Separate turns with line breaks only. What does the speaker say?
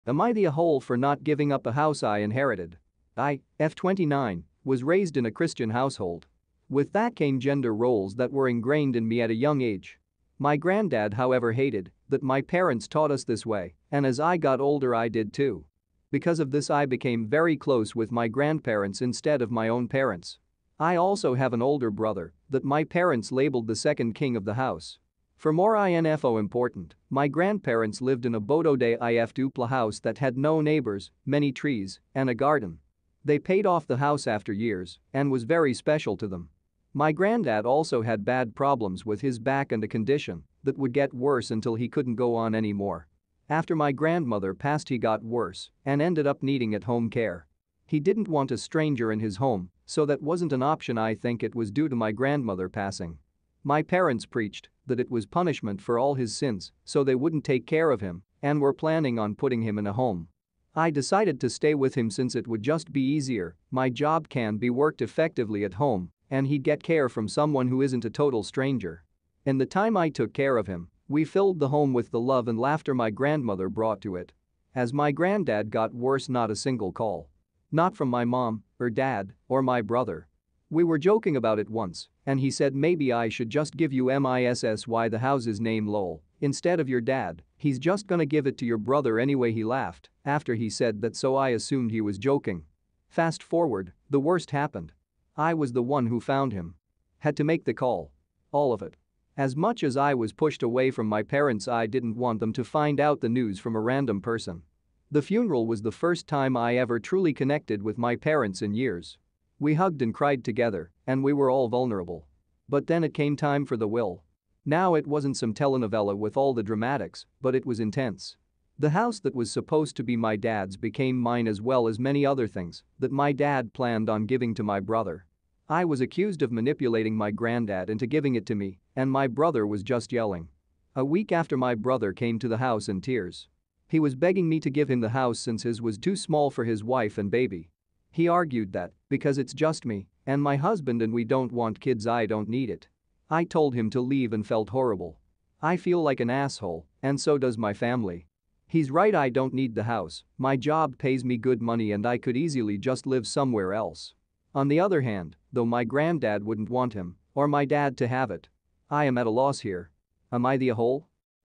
Am I the a-hole for not giving up a house I inherited? I, F29, was raised in a Christian household. With that came gender roles that were ingrained in me at a young age. My granddad, however, hated that my parents taught us this way, and as I got older I did too. Because of this I became very close with my grandparents instead of my own parents. I also have an older brother that my parents labeled the second king of the house. For more info important, my grandparents lived in a Bodo de if dupla house that had no neighbors, many trees, and a garden. They paid off the house after years and was very special to them. My granddad also had bad problems with his back and a condition that would get worse until he couldn't go on anymore. After my grandmother passed he got worse and ended up needing at-home care. He didn't want a stranger in his home, so that wasn't an option. I think it was due to my grandmother passing. My parents preached that it was punishment for all his sins, so they wouldn't take care of him and were planning on putting him in a home. I decided to stay with him since it would just be easier. My job can be worked effectively at home and he'd get care from someone who isn't a total stranger. In the time I took care of him, we filled the home with the love and laughter my grandmother brought to it. As my granddad got worse, not a single call. Not from my mom, or dad, or my brother. We were joking about it once, and he said maybe I should just give you MISSY the house's name lol, instead of your dad, he's just gonna give it to your brother anyway. He laughed after he said that, so I assumed he was joking. Fast forward, the worst happened. I was the one who found him. Had to make the call. All of it. As much as I was pushed away from my parents, I didn't want them to find out the news from a random person. The funeral was the first time I ever truly connected with my parents in years. We hugged and cried together, and we were all vulnerable. But then it came time for the will. Now it wasn't some telenovela with all the dramatics, but it was intense. The house that was supposed to be my dad's became mine, as well as many other things that my dad planned on giving to my brother. I was accused of manipulating my granddad into giving it to me, and my brother was just yelling. A week after, my brother came to the house in tears. He was begging me to give him the house since his was too small for his wife and baby. He argued that, because it's just me and my husband and we don't want kids, I don't need it. I told him to leave and felt horrible. I feel like an asshole, and so does my family. He's right, I don't need the house, my job pays me good money and I could easily just live somewhere else. On the other hand, though my granddad wouldn't want him or my dad to have it, I am at a loss here. Am I the a-hole?